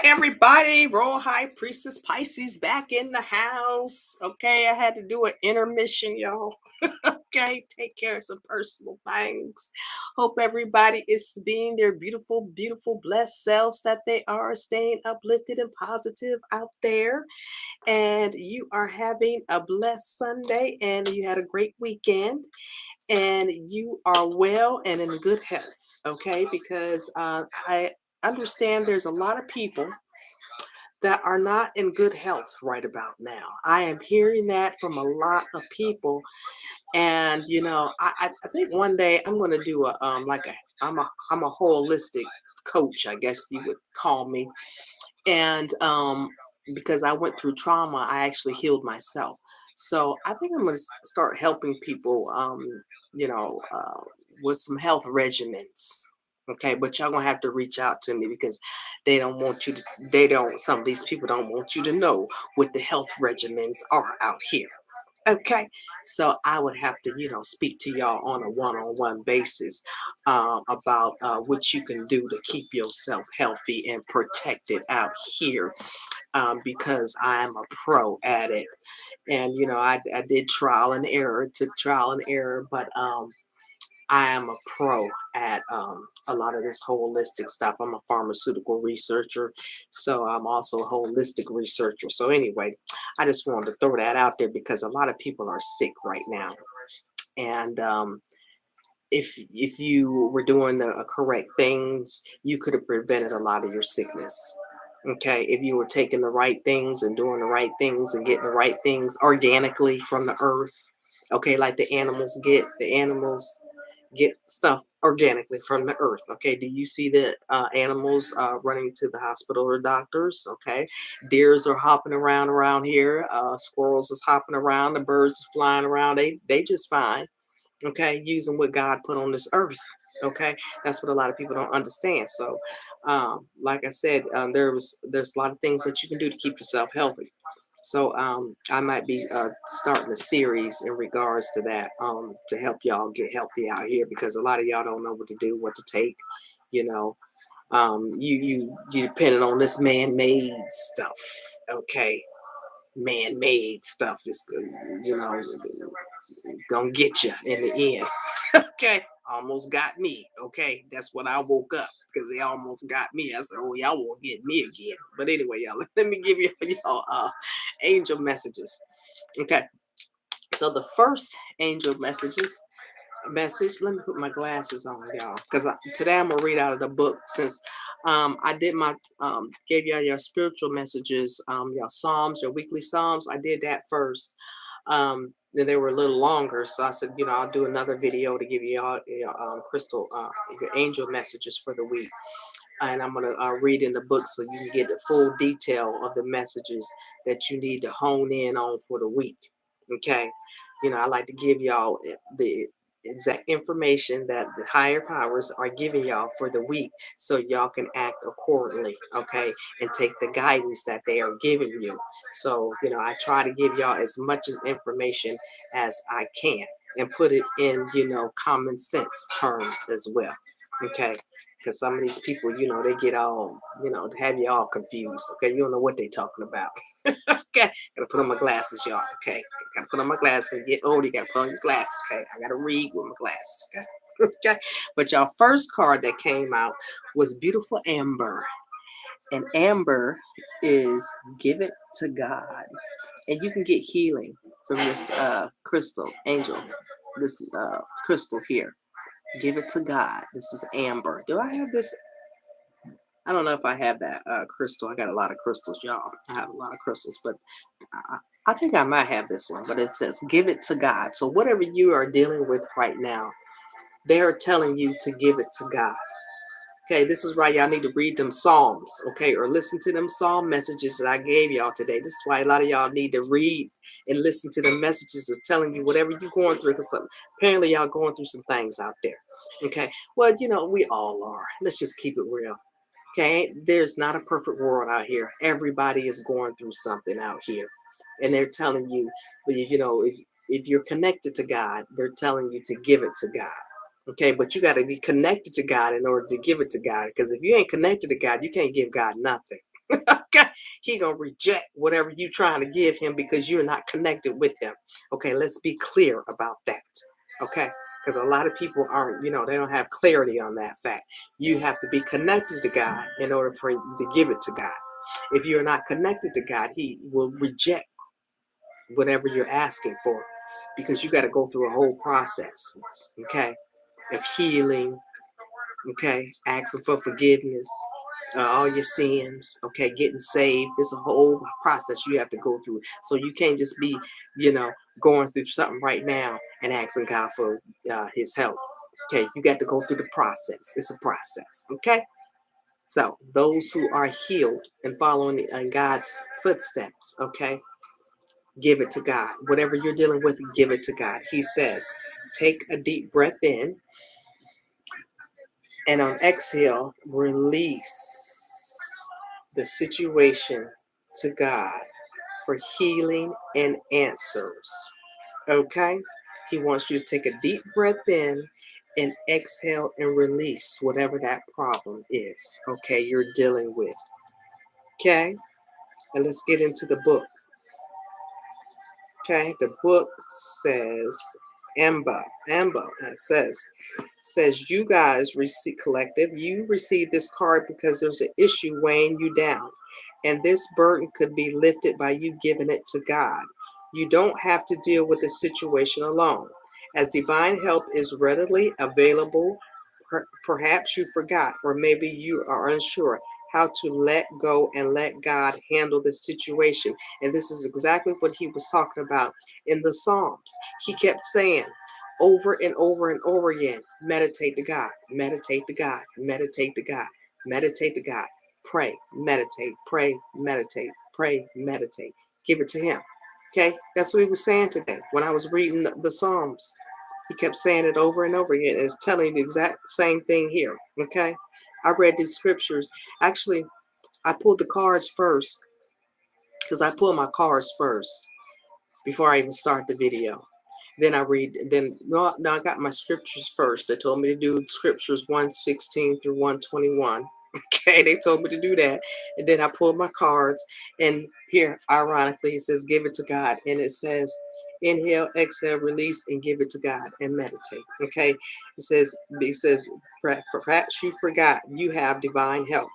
Everybody, Royal High Priestess Pisces back in the house. Okay, I had to do an intermission, y'all. Okay, take care of some personal things. Hope everybody is being their beautiful, beautiful, blessed selves that they are, staying uplifted and positive out there. And you are having a blessed Sunday and you had a great weekend and you are well and in good health. Okay, because I understand there's a lot of people that are not in good health right about now. I am hearing that from a lot of people, and I think one day I'm going to do a I'm a holistic coach, I guess you would call me, and because I went through trauma, I actually healed myself. So I think I'm going to start helping people, you know, uh, with some health regimens. Okay, but y'all gonna have to reach out to me because they don't want you to. They don't. Some of these people don't want you to know what the health regimens are out here. Okay, so I would have to, speak to y'all on a one-on-one basis about what you can do to keep yourself healthy and protected out here because I am a pro at it. And I did trial and error, took trial and error, but I am a pro at a lot of this holistic stuff. I'm a pharmaceutical researcher, so I'm also a holistic researcher. So anyway, I just wanted to throw that out there because a lot of people are sick right now, and if you were doing the correct things, you could have prevented a lot of your sickness. Okay, if you were taking the right things and doing the right things and getting the right things organically from the earth, okay, like the animals get stuff organically from the earth. Okay, do you see the animals running to the hospital or doctors? Okay, deers are hopping around here. Squirrels is hopping around. The birds is flying around. They just fine. Okay, using what God put on this earth. Okay, that's what a lot of people don't understand. So, like I said, there's a lot of things that you can do to keep yourself healthy. So I might be starting a series in regards to that to help y'all get healthy out here because a lot of y'all don't know what to do, what to take. You know, you depending on this man-made stuff. Okay, man-made stuff is good. It's gonna get you in the end. Okay, almost got me. Okay, that's when I woke up because they almost got me. I said, "Oh, y'all won't get me again." But anyway, y'all, let me give you y'all angel messages. Okay, so the first angel message. Let me put my glasses on, y'all, because today I'm gonna read out of the book since I did my gave y'all your spiritual messages, your psalms, your weekly psalms. I did that first. Then they were a little longer, so I said, I'll do another video to give you all your crystal, your angel messages for the week, and I'm gonna read in the book so you can get the full detail of the messages that you need to hone in on for the week. Okay, I like to give y'all the exact information that the higher powers are giving y'all for the week so y'all can act accordingly, okay, and take the guidance that they are giving you. So I try to give y'all as much information as I can and put it in common sense terms as well, okay, because some of these people they get all have you all confused. Okay, you don't know what they're talking about. Okay, gotta put on my glasses, y'all. Okay, gotta put on my glasses. When you get old, you gotta put on your glasses. Okay, I gotta read with my glasses. Okay, okay. But y'all, first card that came out was beautiful amber, and amber is give it to God, and you can get healing from this crystal angel, this crystal here. Give it to God. This is amber. Do I have this? I don't know if I have that crystal. I got a lot of crystals, y'all. I have a lot of crystals, but I think I might have this one. But it says, give it to God. So whatever you are dealing with right now, they're telling you to give it to God. Okay, this is why y'all need to read them Psalms, okay, or listen to them Psalm messages that I gave y'all today. This is why a lot of y'all need to read and listen to the messages that's telling you whatever you're going through, because apparently y'all going through some things out there. Okay, well, we all are. Let's just keep it real. Okay, there's not a perfect world out here. Everybody is going through something out here, and they're telling you, if you're connected to God, they're telling you to give it to God. Okay, but you got to be connected to God in order to give it to God. Because if you ain't connected to God, you can't give God nothing. Okay, he gonna reject whatever you trying to give him because you're not connected with him. Okay, let's be clear about that. Okay, because a lot of people aren't, they don't have clarity on that fact. You have to be connected to God in order for you to give it to God. If you're not connected to God, he will reject whatever you're asking for, because you got to go through a whole process, okay, of healing, okay, asking for forgiveness, all your sins, okay, getting saved. There's a whole process you have to go through. So you can't just be, you know, going through something right now and asking God for his help. Okay, you got to go through the process. It's a process, okay? So those who are healed and following in God's footsteps, okay, give it to God. Whatever you're dealing with, give it to God. He says, take a deep breath in, and on exhale, release the situation to God for healing and answers. Okay? He wants you to take a deep breath in and exhale and release whatever that problem is. Okay, you're dealing with. Okay? And let's get into the book. Okay, the book says, it says you guys receive collective, you receive this card because there's an issue weighing you down, and this burden could be lifted by you giving it to God. You don't have to deal with the situation alone, as divine help is readily available. Perhaps you forgot, or maybe you are unsure how to let go and let God handle the situation. And this is exactly what he was talking about in the Psalms. He kept saying over and over and over again, meditate to God, meditate to God, meditate to God, meditate to God, pray, meditate, pray, meditate, pray, meditate. Give it to him. Okay, that's what he was saying today when I was reading the Psalms. He kept saying it over and over again. It's telling the exact same thing here. Okay, I read these scriptures. Actually, I pulled the cards first, because I pull my cards first before I even start the video. Then I read, no, I got my scriptures first. They told me to do scriptures 116 through 121. Okay, they told me to do that. And then I pulled my cards, and here, ironically, it says, give it to God. And it says, inhale, exhale, release, and give it to God and meditate. Okay, it says, perhaps you forgot you have divine help.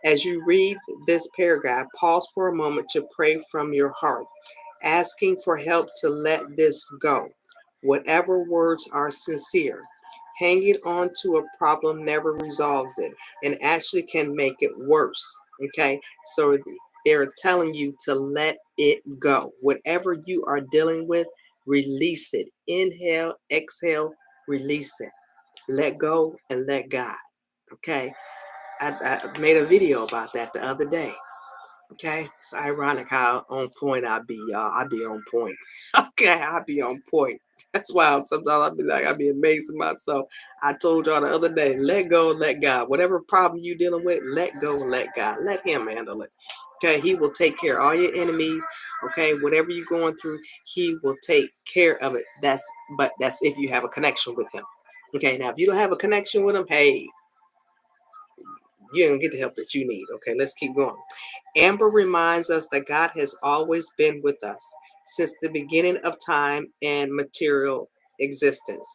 As you read this paragraph, pause for a moment to pray from your heart, asking for help to let this go. Whatever words are sincere. Hanging on to a problem never resolves it and actually can make it worse. Okay, so they're telling you to let it go. Whatever you are dealing with, release it. Inhale, exhale, release it. Let go and let God. Okay, I made a video about that the other day. Okay, it's ironic how on point I be, y'all. I be on point. Okay, I be on point. That's why sometimes I be amazing myself. I told y'all the other day, let go, let God. Whatever problem you dealing with, let go and let God. Let him handle it. Okay, he will take care of all your enemies. Okay, whatever you're going through, he will take care of it. That's if you have a connection with him. Okay, now if you don't have a connection with him, hey, you don't get the help that you need. Okay, let's keep going. Amber reminds us that God has always been with us since the beginning of time and material existence.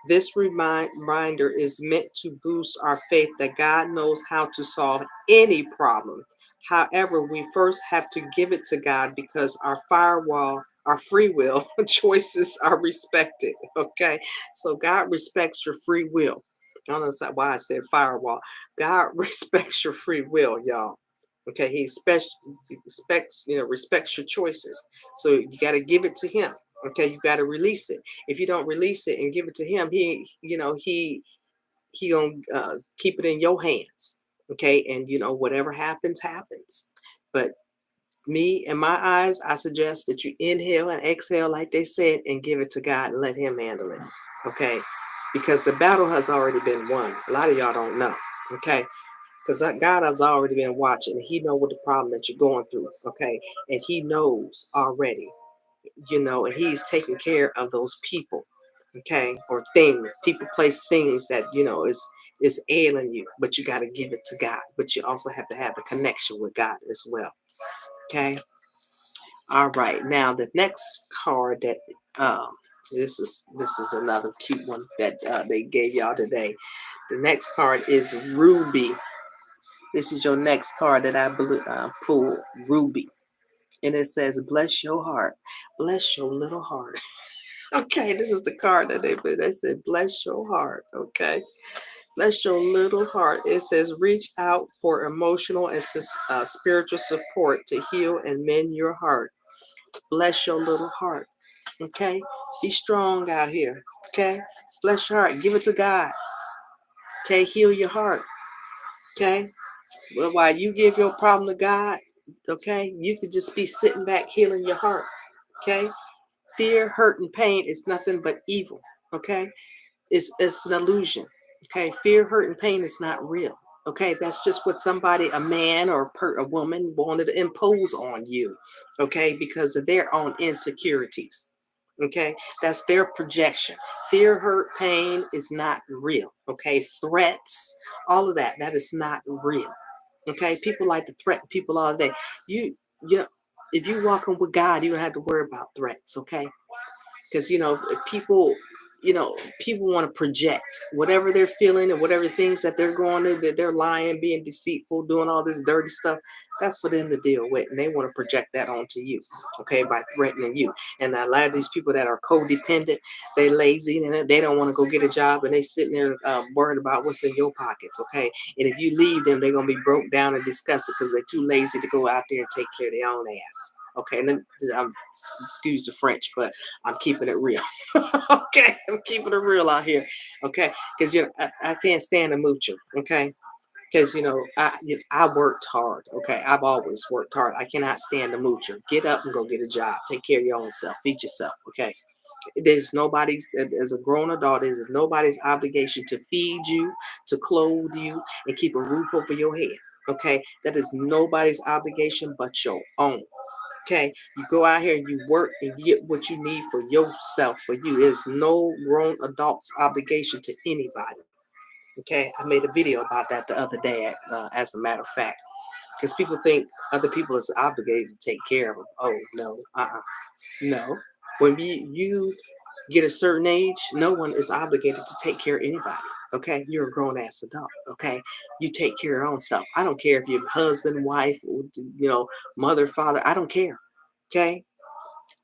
This reminder is meant to boost our faith that God knows how to solve any problem. However, we first have to give it to God because our free will choices are respected. Okay, so God respects your free will. I don't know why I said firewall. God respects your free will, y'all. Okay, he respects your choices. So you got to give it to him. Okay, you got to release it. If you don't release it and give it to him, he gonna keep it in your hands. Okay, and whatever happens. But me, in my eyes, I suggest that you inhale and exhale, like they said, and give it to God and let him handle it. Okay, because the battle has already been won. A lot of y'all don't know. Okay, because God has already been watching. He knows what the problem that you're going through. Okay, and he knows already. And he's taking care of those people. Okay, or things, people, place, things that It's ailing you, but you got to give it to God. But you also have to have the connection with God as well. Okay. All right. Now the next card that um this is another cute one that they gave y'all today. The next card is Ruby. This is your next card that I pulled, Ruby. And it says, bless your heart. Bless your little heart. Okay, this is the card that they put. They said, bless your heart. Okay. Bless your little heart. It says, reach out for emotional and spiritual support to heal and mend your heart. Bless your little heart. Okay. Be strong out here. Okay. Bless your heart. Give it to God. Okay. Heal your heart. Okay. Well, while you give your problem to God, okay, you could just be sitting back healing your heart. Okay. Fear, hurt, and pain is nothing but evil. Okay. It's an illusion. Okay. Fear, hurt, and pain is not real. Okay. That's just what somebody, a man or a woman, wanted to impose on you. Okay. Because of their own insecurities. Okay. That's their projection. Fear, hurt, pain is not real. Okay. Threats, all of that, that is not real. Okay. People like to threaten people all day. You know, if you walking with God, you don't have to worry about threats. Okay. Because people want to project whatever they're feeling and whatever things that they're going to, that they're lying, being deceitful, doing all this dirty stuff. That's for them to deal with, and they want to project that onto you, okay, by threatening you. And a lot of these people that are codependent, they lazy and they don't want to go get a job, and they sitting there worried about what's in your pockets, okay. And if you leave them, they're gonna be broke down and disgusted because they're too lazy to go out there and take care of their own ass. Okay, and then excuse the French, but I'm keeping it real. Okay, I'm keeping it real out here. Okay, because I can't stand a moocher. Okay, because I worked hard. Okay, I've always worked hard. I cannot stand a moocher. Get up and go get a job. Take care of your own self. Feed yourself. Okay, there's nobody's, as a grown adult, there's nobody's obligation to feed you, to clothe you, and keep a roof over your head. Okay, that is nobody's obligation but your own. Okay, you go out here and you work and you get what you need for yourself, for you. There's no grown adult's obligation to anybody. Okay, I made a video about that the other day, as a matter of fact, because people think other people is obligated to take care of them. Oh no, no. When you get a certain age, no one is obligated to take care of anybody. Okay, you're a grown ass adult. Okay, you take care of your own self. I don't care if you're husband, wife, mother, father. I don't care. Okay,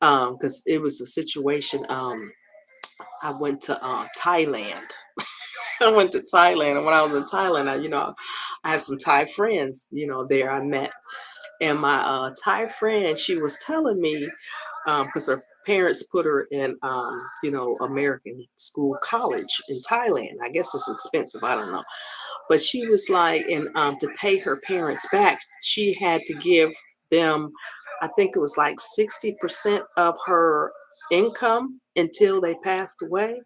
because it was a situation. I went to Thailand. I went to Thailand, and when I was in Thailand, I have some Thai friends. There I met, and my Thai friend, she was telling me, because her parents put her in, American school college in Thailand. I guess it's expensive. I don't know. But she was like, and to pay her parents back, she had to give them, I think it was like 60% of her income until they passed away.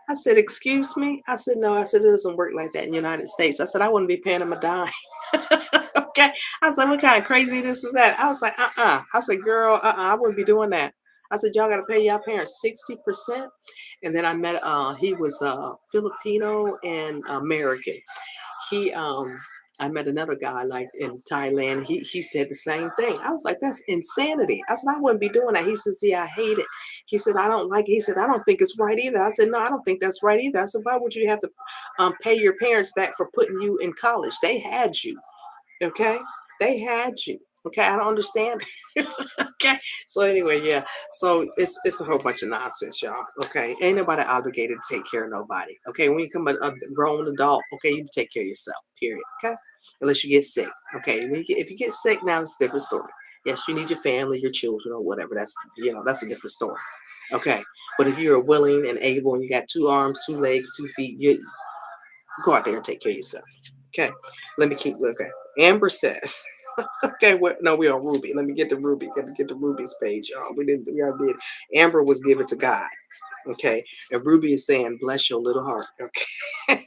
I said, excuse me? I said, no. I said, it doesn't work like that in the United States. I said, I wouldn't be paying them a dime. Okay. I was like, what kind of crazy this is that? I was like, I said, girl, I wouldn't be doing that. I said, y'all got to pay y'all parents 60%. And then I met, he was Filipino and American. He I met another guy like in Thailand. He said the same thing. I was like, that's insanity. I said, I wouldn't be doing that. He says, yeah, I hate it. He said, I don't like it. He said, I don't think it's right either. I said, no, I don't think that's right either. I said, why would you have to pay your parents back for putting you in college? They had you. Okay, they had you. Okay, I don't understand. Okay, so anyway, yeah, so it's a whole bunch of nonsense, y'all. Okay, ain't nobody obligated to take care of nobody. Okay, when you come a grown adult, okay, you take care of yourself, period. Okay, unless you get sick. Okay, if you get sick, now it's a different story. Yes, you need your family, your children, or whatever. That's a different story. Okay, but if you're willing and able and you got 2 arms, 2 legs, 2 feet, you go out there and take care of yourself. Okay, let me keep looking. Amber says, okay, no, we're on Ruby. Let me get to Ruby. Let me get to Ruby's page, y'all. We already did. Amber was given to God. Okay, and Ruby is saying, bless your little heart. Okay,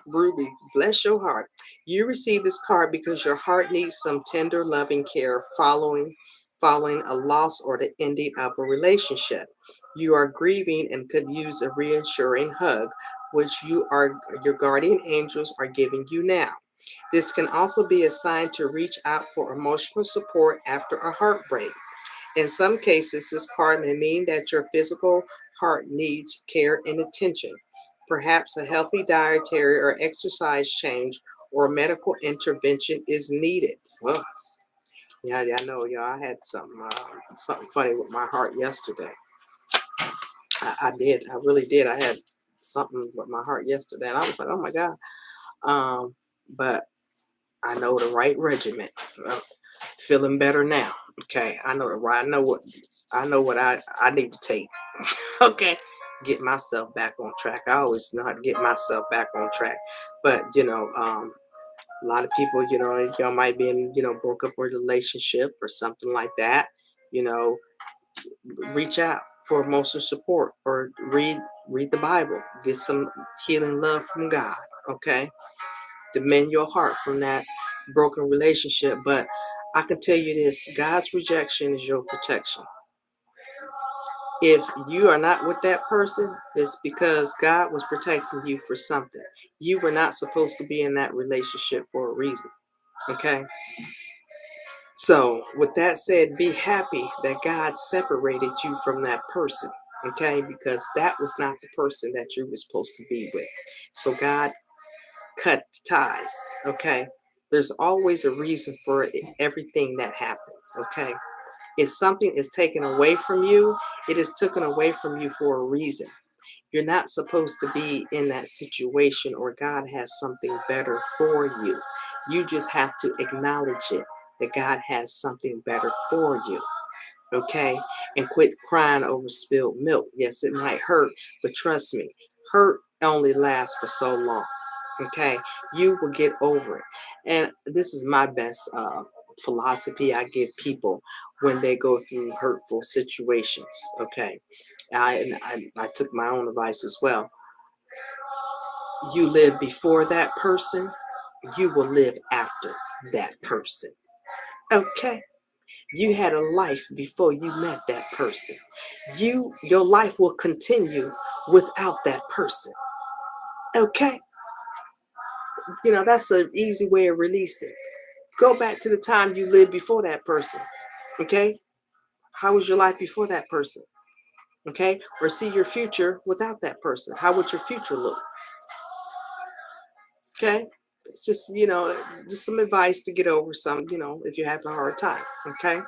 Ruby, bless your heart. You received this card because your heart needs some tender, loving care following a loss or the ending of a relationship. You are grieving and could use a reassuring hug which your guardian angels are giving you now. This can also be a sign to reach out for emotional support after a heartbreak. In some cases, this card may mean that your physical heart needs care and attention. Perhaps a healthy dietary or exercise change or medical intervention is needed. Well, yeah, I know, y'all. I had something funny with my heart yesterday. I did. I really did. I had something with my heart yesterday, and I was like, "Oh my God!" But I know the right regimen. Feeling better now. Okay, I know the right. I know what I need to take. Okay, get myself back on track. I always know how to get myself back on track. But a lot of people, y'all might be in, broke up a relationship or something like that. You know, reach out for emotional support or read the Bible. Get some healing love from God. Okay, to mend your heart from that broken relationship. But I can tell you this: God's rejection is your protection. If you are not with that person, it's because God was protecting you for something. You were not supposed to be in that relationship for a reason. Okay. So, with that said, be happy that God separated you from that person. Okay. Because that was not the person that you were supposed to be with. So, God cut ties. Okay. There's always a reason for everything that happens. Okay. If something is taken away from you, it is taken away from you for a reason. You're not supposed to be in that situation, or God has something better for you. You just have to acknowledge it, that God has something better for you. Okay? And quit crying over spilled milk. Yes, it might hurt, but trust me, hurt only lasts for so long. Okay? You will get over it. And this is my best philosophy I give people when they go through hurtful situations. Okay? I took my own advice as well. You live before that person, you will live after that person. Okay? You had a life before you met that person. Your life will continue without that person. Okay? That's an easy way of releasing. Go back to the time you lived before that person. Okay? How was your life before that person? Okay? Or see your future without that person. How would your future look? Okay? It's just some advice to get over some, if you're having a hard time. Okay?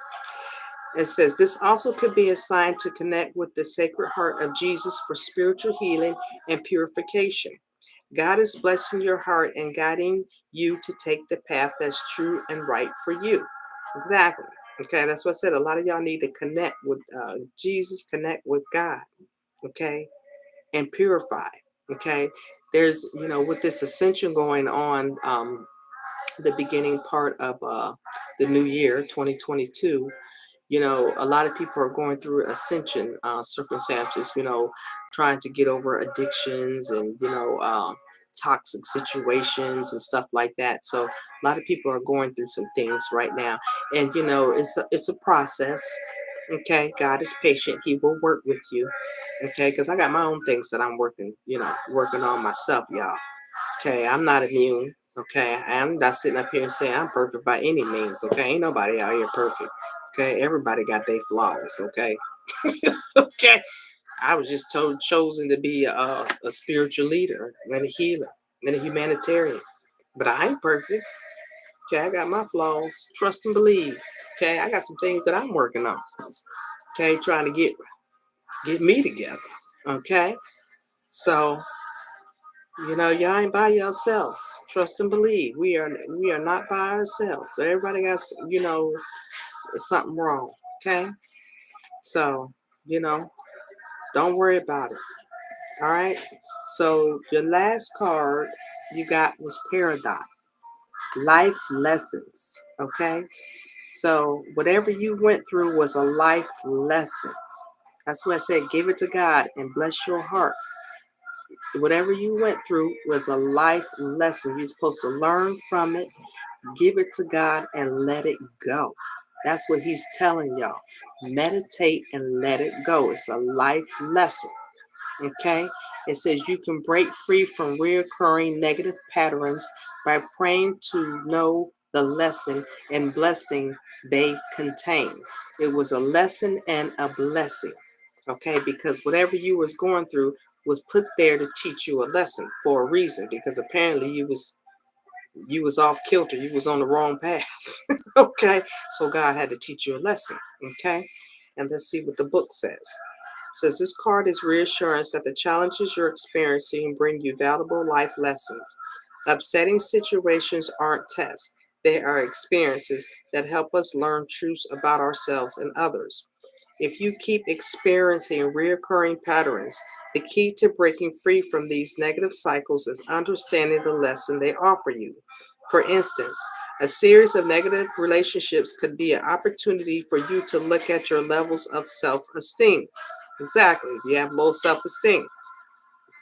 It says this also could be a sign to connect with the Sacred Heart of Jesus for spiritual healing and purification. God is blessing your heart and guiding you to take the path that's true and right for you. Exactly. Okay, that's what I said. A lot of y'all need to connect with Jesus, connect with God. Okay, and purify. Okay, there's with this ascension going on, the beginning part of the new year, 2022. A lot of people are going through ascension circumstances, trying to get over addictions and, toxic situations and stuff like that. So a lot of people are going through some things right now. And, it's a process. Okay. God is patient. He will work with you. Okay. Because I got my own things that I'm working on myself, y'all. Okay. I'm not immune. Okay. I'm not sitting up here and saying I'm perfect by any means. Okay. Ain't nobody out here perfect. Okay, everybody got their flaws. Okay, okay. I was just chosen to be a spiritual leader and a healer and a humanitarian, but I ain't perfect. Okay, I got my flaws. Trust and believe. Okay, I got some things that I'm working on. Okay, trying to get me together. Okay, so y'all ain't by yourselves. Trust and believe. We are not by ourselves. So everybody got something wrong. Okay, so you know. Don't worry about it. All right. So your last card you got was Paradox. Life lessons. Okay. So whatever you went through was a life lesson. That's what I said. Give it to God and bless your heart. Whatever you went through was a life lesson. You're supposed to learn from it, give it to God, and let it go. That's what He's telling y'all. Meditate and let it go. It's a life lesson. Okay? It says you can break free from reoccurring negative patterns by praying to know the lesson and blessing they contain. It was a lesson and a blessing. Okay, because whatever you was going through was put there to teach you a lesson for a reason, because apparently you was off kilter, you was on the wrong path. Okay, so God had to teach you a lesson. Okay, and let's see what the book says. It says this card is reassurance that the challenges you're experiencing bring you valuable life lessons. Upsetting situations aren't tests, they are experiences that help us learn truths about ourselves and others. If you keep experiencing recurring patterns, the key to breaking free from these negative cycles is understanding the lesson they offer you. For instance, a series of negative relationships could be an opportunity for you to look at your levels of self esteem. Exactly. If you have low self esteem.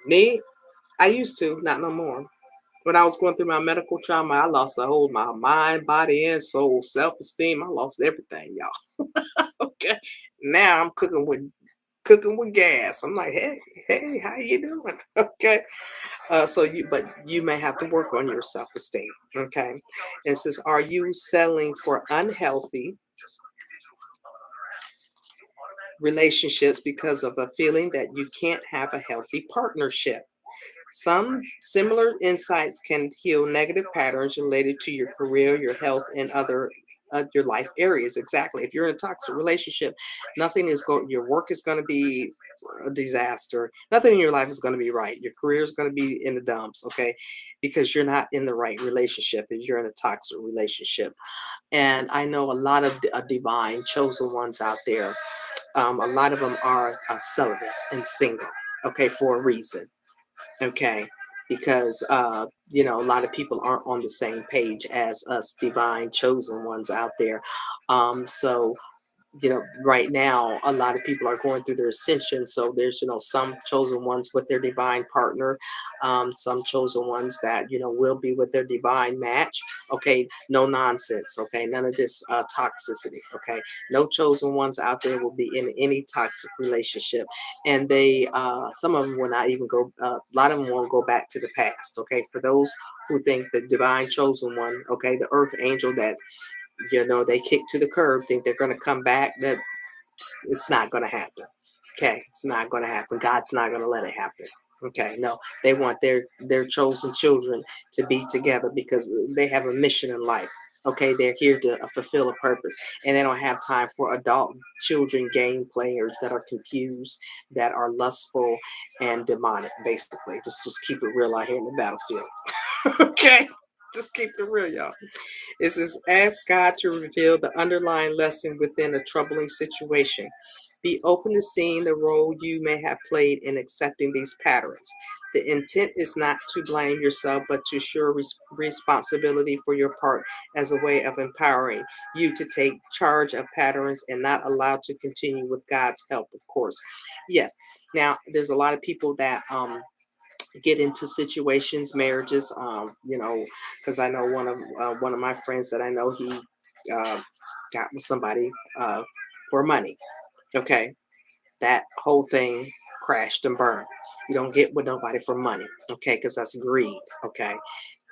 Me, I used to, not no more. When I was going through my medical trauma, I lost the whole my mind, body, and soul, self esteem. I lost everything, y'all. Okay. Now I'm cooking with gas. I'm like, hey, how you doing? Okay. But you may have to work on your self-esteem. Okay. It says, are you settling for unhealthy relationships because of a feeling that you can't have a healthy partnership? Some similar insights can heal negative patterns related to your career, your health, and other your life areas. Exactly. If you're in a toxic relationship, nothing is going. Your work is going to be a disaster. Nothing in your life is going to be right. Your career is going to be in the dumps. Okay, because you're not in the right relationship, and you're in a toxic relationship. And I know a lot of divine chosen ones out there. A lot of them are celibate and single. Okay, for a reason. Okay, because a lot of people aren't on the same page as us divine chosen ones out there. So right now, a lot of people are going through their ascension. So there's, some chosen ones with their divine partner, some chosen ones that, will be with their divine match. Okay. No nonsense. Okay. None of this toxicity. Okay. No chosen ones out there will be in any toxic relationship. And some of them will not even go, a lot of them won't go back to the past. Okay. For those who think the divine chosen one, okay, the earth angel that they kick to the curb, think they're going to come back. That it's not going to happen. Okay, it's not going to happen. God's not going to let it happen. Okay, no, they want their chosen children to be together because they have a mission in life. Okay, they're here to fulfill a purpose, and they don't have time for adult children game players that are confused, that are lustful and demonic. Basically, just keep it real out here in the battlefield. Okay, just keep it real, y'all. It says, ask God to reveal the underlying lesson within a troubling situation. Be open to seeing the role you may have played in accepting these patterns. The intent is not to blame yourself, but to share responsibility for your part as a way of empowering you to take charge of patterns and not allow to continue with God's help, of course. Yes. Now, there's a lot of people that get into situations, marriages, because I know one of my friends that I know, he got with somebody for money. Okay, that whole thing crashed and burned. You don't get with nobody for money. Okay, because that's greed. Okay.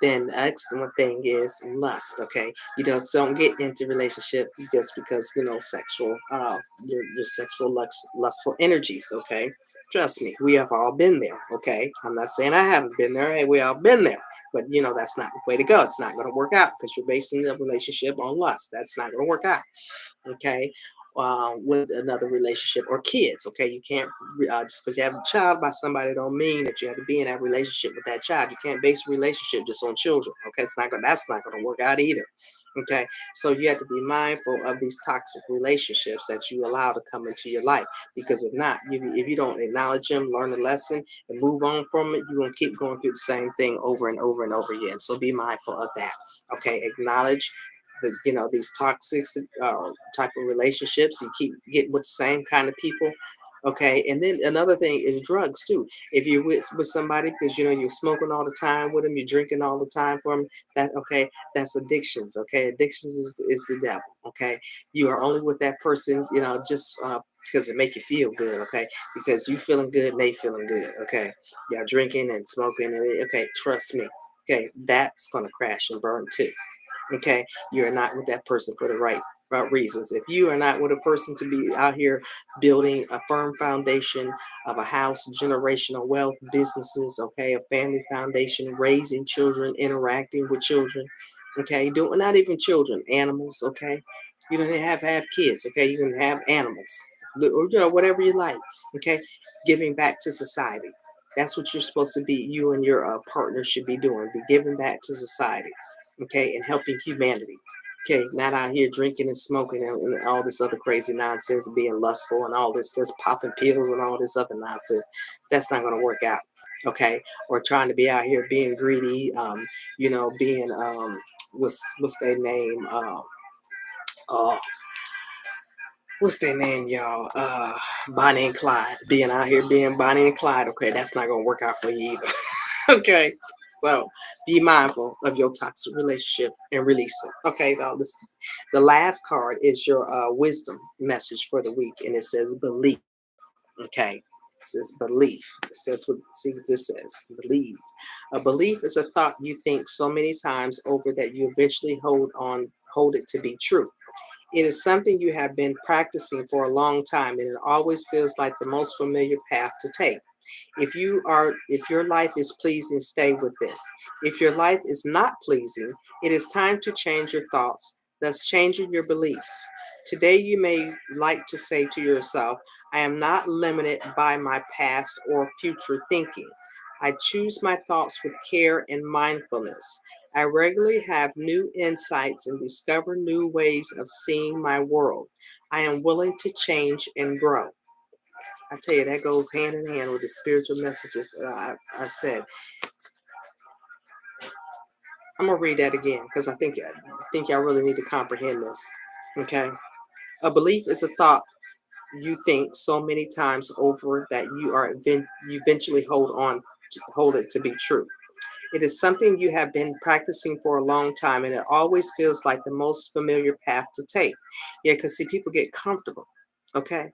Then the excellent thing is lust. Okay, you just don't get into relationship just because sexual, your sexual lustful energies. Okay, trust me, we have all been there. Okay, I'm not saying I haven't been there. Hey, we all been there. But that's not the way to go. It's not going to work out because you're basing the relationship on lust. That's not going to work out. Okay, with another relationship or kids. Okay, you can't just because you have a child by somebody don't mean that you have to be in that relationship with that child. You can't base a relationship just on children. Okay, that's not going to work out either. Okay, so you have to be mindful of these toxic relationships that you allow to come into your life, because if not, if you don't acknowledge them, learn the lesson, and move on from it, you're going to keep going through the same thing over and over and over again. So be mindful of that. Okay, acknowledge these toxic type of relationships. You keep getting with the same kind of people. Okay, and then another thing is drugs too. If you're with somebody because you're smoking all the time with them, you're drinking all the time for them, that's addictions. Okay, addictions is the devil. Okay, you are only with that person just because it make you feel good, okay? Because you feeling good and they feeling good, okay? Y'all drinking and smoking, and okay, trust me, okay, that's gonna crash and burn too. Okay, you are not with that person for the right reasons. If you are not with a person to be out here building a firm foundation of a house, generational wealth, businesses, okay, a family foundation, raising children, interacting with children, okay, doing not even children, animals, okay. You don't have to have kids, okay. You can have animals, or whatever you like, okay. Giving back to society. That's what you're supposed to be. You and your partner should be doing. Be giving back to society, okay, and helping humanity. Okay, not out here drinking and smoking and all this other crazy nonsense, being lustful and all this, just popping pills and all this other nonsense. That's not going to work out. Okay, or trying to be out here being greedy, being what's their name? Uh, what's their name, y'all? Bonnie and Clyde. Being out here being Bonnie and Clyde. Okay, that's not going to work out for you either. Okay, so be mindful of your toxic relationship and release it. Okay, now this, the last card is your wisdom message for the week, and it says belief. Okay, it says belief. It says what? See what this says. Believe. A belief is a thought you think so many times over that you eventually hold it to be true. It is something you have been practicing for a long time, and it always feels like the most familiar path to take. If your life is pleasing, stay with this. If your life is not pleasing, it is time to change your thoughts, thus changing your beliefs. Today you may like to say to yourself, I am not limited by my past or future thinking. I choose my thoughts with care and mindfulness. I regularly have new insights and discover new ways of seeing my world. I am willing to change and grow. I tell you, that goes hand in hand with the spiritual messages that I said. I'm gonna read that again because I think y'all really need to comprehend this. Okay, a belief is a thought you think so many times over that you eventually hold it to be true. It is something you have been practicing for a long time, and it always feels like the most familiar path to take. Yeah, because see, people get comfortable. Okay,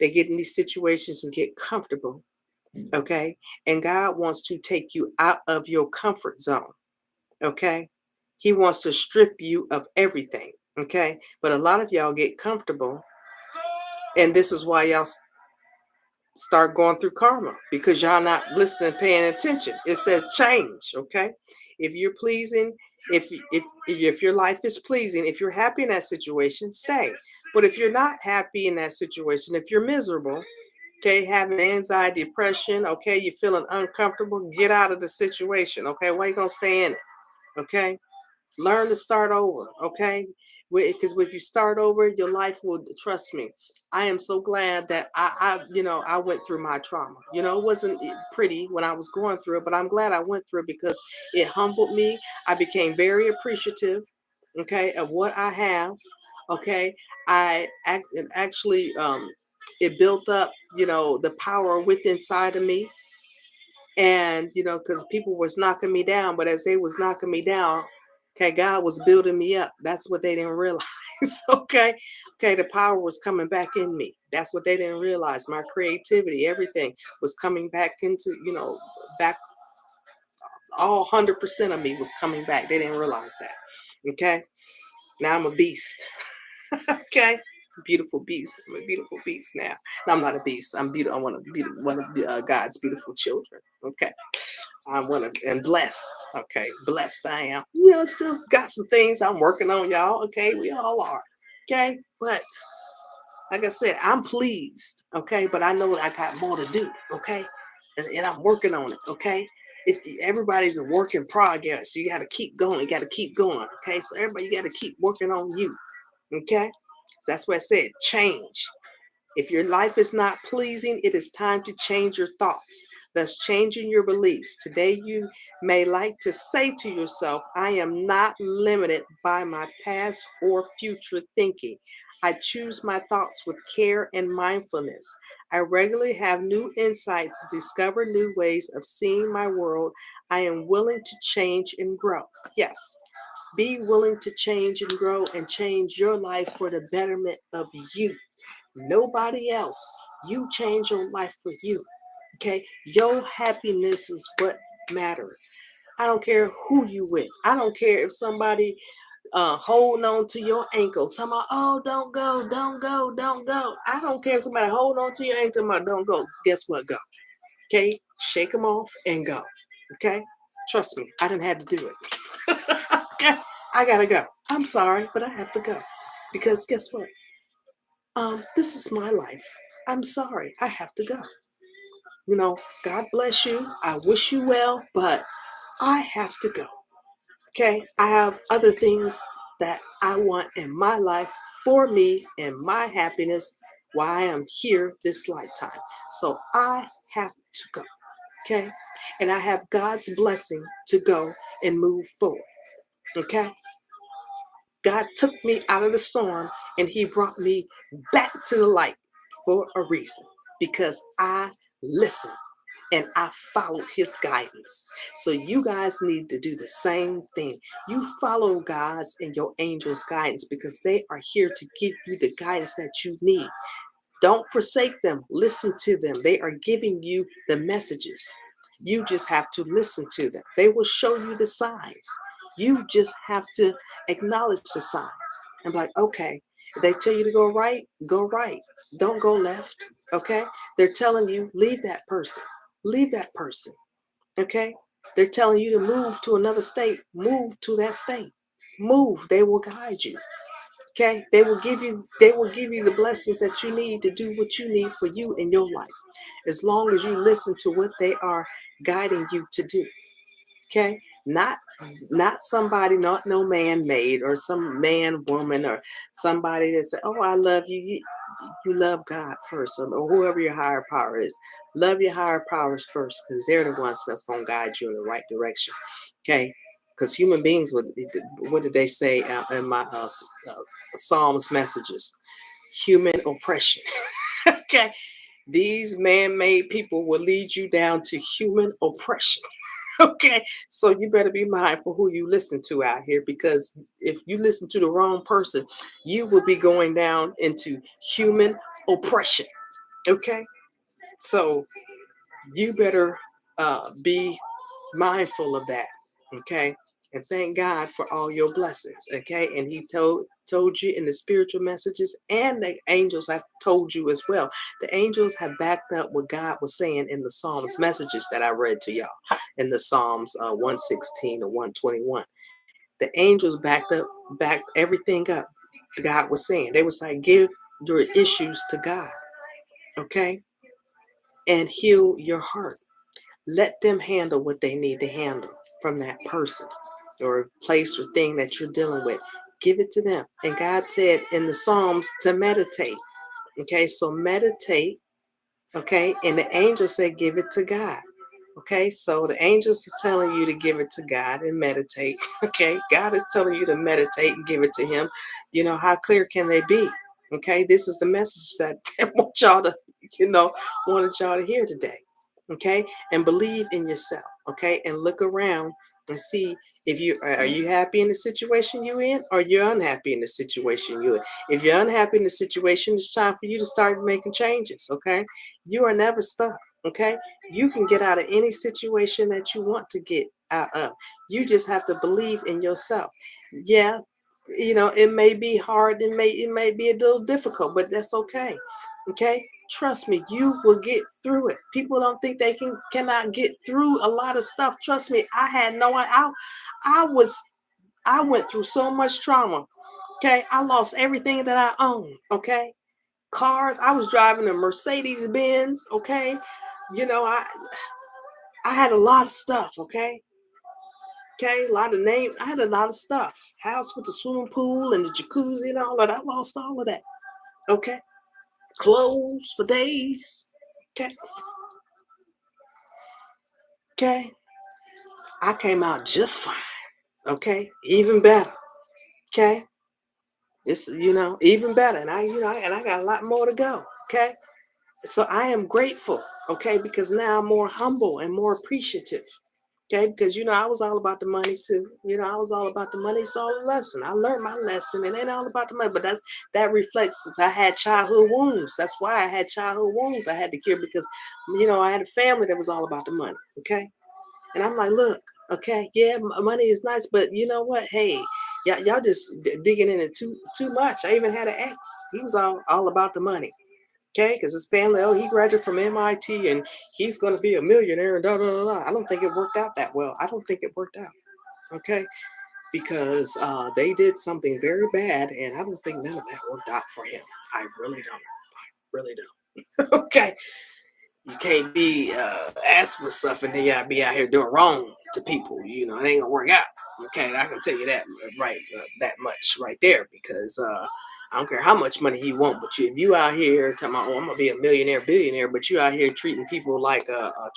they get in these situations and get comfortable. Okay, and God wants to take you out of your comfort zone. Okay, He wants to strip you of everything. Okay, but a lot of y'all get comfortable, and this is why y'all start going through karma because y'all not listening, paying attention. It says change. Okay, if you're pleasing, if your life is pleasing, if you're happy in that situation, stay. But if you're not happy in that situation, if you're miserable, okay, having anxiety, depression, okay, you're feeling uncomfortable, get out of the situation. Okay, why you gonna stay in it? Okay, learn to start over. Okay, because if you start over, your life will, trust me. I am so glad that I went through my trauma. It wasn't pretty when I was going through it, but I'm glad I went through it because it humbled me. I became very appreciative, okay, of what I have. Okay, actually it built up, the power within inside of me. And because people was knocking me down, but as they was knocking me down, okay, God was building me up. That's what they didn't realize. Okay, the power was coming back in me. That's what they didn't realize. My creativity, everything was coming back into, back. All 100% of me was coming back. They didn't realize that. Okay, now I'm a beast. Okay, beautiful beast. I'm a beautiful beast now. No, I'm not a beast. I'm beautiful. I want to be one of God's beautiful children. Okay, I'm one of and blessed. Okay, blessed I am. Still got some things I'm working on, y'all. Okay, we all are. Okay, but like I said, I'm pleased. Okay, but I know I got more to do. Okay, and I'm working on it. Okay. Everybody's a work in progress. You got to keep going. You got to keep going. Okay. So everybody, you got to keep working on you. Okay. That's what I said. Change. If your life is not pleasing, it is time to change your thoughts, thus changing your beliefs. Today, you may like to say to yourself, I am not limited by my past or future thinking. I choose my thoughts with care and mindfulness. I regularly have new insights to discover new ways of seeing my world. I am willing to change and grow. Yes, be willing to change and grow and change your life for the betterment of you. Nobody else. You change your life for you. Okay? Your happiness is what matters. I don't care who you with. I don't care if somebody holding on to your ankle, talking about, oh, don't go, don't go, don't go. I don't care if somebody holding on to your ankle, talking about, don't go. Guess what? Go. Okay? Shake them off and go. Okay? Trust me, I didn't have to do it. Okay? I gotta go. I'm sorry, but I have to go. Because guess what? This is my life. I'm sorry. I have to go. God bless you. I wish you well, but I have to go. Okay? I have other things that I want in my life for me and my happiness while I am here this lifetime. So I have to go. Okay? And I have God's blessing to go and move forward. Okay? God took me out of the storm and he brought me back to the light for a reason, because I listened and I followed his guidance. So you guys need to do the same thing. You follow God's and your angels' guidance, because they are here to give you the guidance that you need. Don't forsake them. Listen to them. They are giving you the messages. You just have to listen to them. They will show you the signs. You just have to acknowledge the signs and be like, okay, if they tell you to go right, go right. Don't go left. Okay? They're telling you, leave that person. Leave that person. Okay? They're telling you to move to another state. Move to that state. Move. They will guide you. Okay, they will give you the blessings that you need to do what you need for you in your life, as long as you listen to what they are guiding you to do. Okay, not somebody, not no man made, or some man, woman, or somebody that said, oh, I love you. You love God first, or whoever your higher power is. Love your higher powers first, because they're the ones that's going to guide you in the right direction. Okay, because human beings, what did they say in my Psalms messages? Human oppression. Okay, these man-made people will lead you down to human oppression. Okay, so you better be mindful who you listen to out here, because if you listen to the wrong person, you will be going down into human oppression. Okay, so you better be mindful of that. Okay, and thank God for all your blessings. Okay, and he told you in the spiritual messages, and the angels have told you as well. The angels have backed up what God was saying in the Psalms messages that I read to y'all in the Psalms 116 and 121. The angels backed everything up God was saying. They was like, give your issues to God. Okay, and heal your heart. Let them handle what they need to handle from that person or place or thing that you're dealing with. Give it to them. And God said in the Psalms to meditate. Okay, so meditate. Okay, and the angel said, give it to God. Okay, so the angels are telling you to give it to God and meditate. Okay, God is telling you to meditate and give it to Him. How clear can they be? Okay, this is the message that I want y'all to, wanted y'all to hear today. Okay, and believe in yourself. Okay, and look around and see if you happy in the situation you're in, or you're unhappy in the situation you're in. If you're unhappy in the situation, it's time for you to start making changes. Okay, you are never stuck. Okay, you can get out of any situation that you want to get out of. You just have to believe in yourself. Yeah, it may be hard, it may be a little difficult, but that's okay. Okay, trust me, you will get through it. People don't think they cannot get through a lot of stuff. Trust me, I had no I went through so much trauma. Okay, I lost everything that I own. Okay, cars, I was driving a Mercedes Benz. Okay, I had a lot of stuff. Okay, a lot of names. I had a lot of stuff. House with the swimming pool and the jacuzzi and all of that. I lost all of that. Okay, clothes for days. Okay, okay, I came out just fine. Okay, even better. Okay, it's even better, and I got a lot more to go. Okay, so I am grateful. Okay, because now I'm more humble and more appreciative. Okay, because I was all about the money too. I was all about the money. It's all a lesson. I learned my lesson. It ain't all about the money, but that reflects. I had childhood wounds. That's why I had childhood wounds. I had to cure because, I had a family that was all about the money. Okay, and I'm like, look, okay, yeah, money is nice, but you know what? Hey, y'all just digging in it too much. I even had an ex. He was all about the money. Okay, because his family, oh, he graduated from MIT and he's going to be a millionaire and da da da da. I don't think it worked out that well. I don't think it worked out. Okay, because they did something very bad, and I don't think none of that worked out for him. I really don't. Really don't. Okay, you can't be asked for stuff and then you gotta be out here doing wrong to people. It ain't gonna work out. Okay, I can tell you that right, that much right there because I don't care how much money you want, but if you out here talking about, oh, I'm gonna be a millionaire, billionaire, but you out here treating people like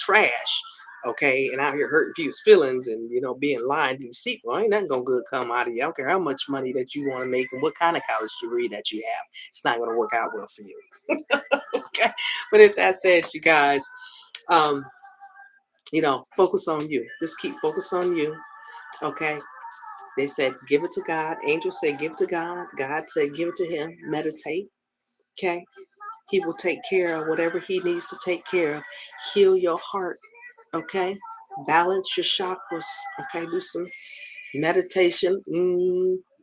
trash, okay, and out here hurting people's feelings and being lying, deceitful, ain't nothing gonna good come out of you. I don't care how much money that you want to make and what kind of college degree that you have, it's not gonna work out well for you. Okay, but if that said, you guys, um, focus on you. Just keep focus on you. Okay. They said, give it to God. Angels say, give it to God. God said, give it to him. Meditate. Okay. He will take care of whatever he needs to take care of. Heal your heart. Okay. Balance your chakras. Okay. Do some meditation.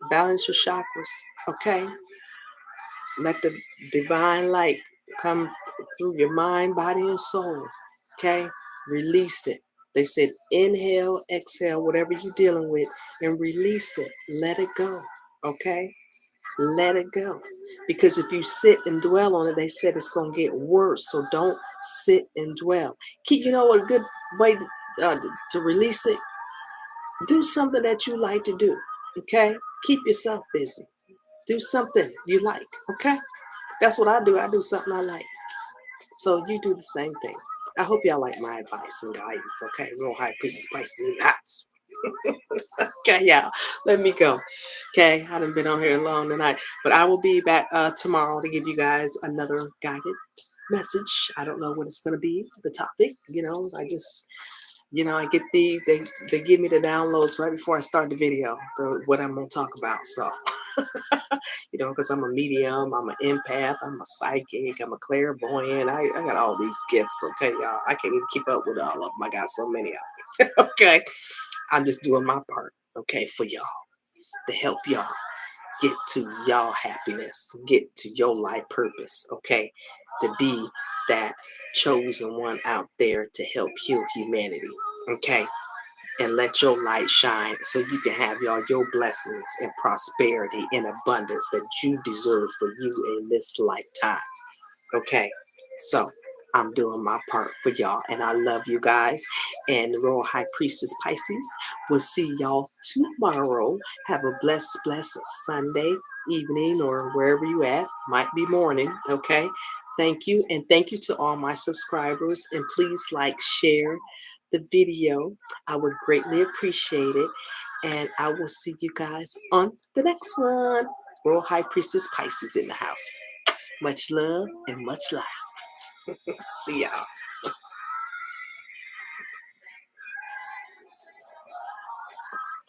Balance your chakras. Okay. Let the divine light come through your mind, body, and soul. Okay? Release it. They said inhale, exhale, whatever you're dealing with, and release it. Let it go. Okay? Let it go. Because if you sit and dwell on it, they said it's going to get worse. So don't sit and dwell. A good way to release it? Do something that you like to do. Okay? Keep yourself busy. Do something you like. Okay? That's what I do. I do something I like. So you do the same thing. I hope y'all like my advice and guidance. Okay, real high priestess Pisces in the house. Okay, y'all. Let me go. Okay, I haven't been on here long tonight, but I will be back tomorrow to give you guys another guided message. I don't know what it's going to be. The topic. I just. I get they give me the downloads right before I start the video, what I'm gonna talk about. So because I'm a medium, I'm an empath, I'm a psychic, I'm a clairvoyant. I got all these gifts, okay, y'all. I can't even keep up with all of them. I got so many of them. Okay. I'm just doing my part, okay, for y'all, to help y'all get to y'all happiness, get to your life purpose, okay, to be that chosen one out there to help heal humanity, okay, and let your light shine so you can have your blessings and prosperity and abundance that you deserve for you in this lifetime. Okay, so I'm doing my part for y'all, and I love you guys. And the Royal High Priestess Pisces will see y'all tomorrow. Have a blessed Sunday evening or wherever you at. Might be morning. Okay. Thank you, and thank you to all my subscribers. And please share the video. I would greatly appreciate it. And I will see you guys on the next one. Royal High Priestess Pisces in the house. Much love and much light. See y'all.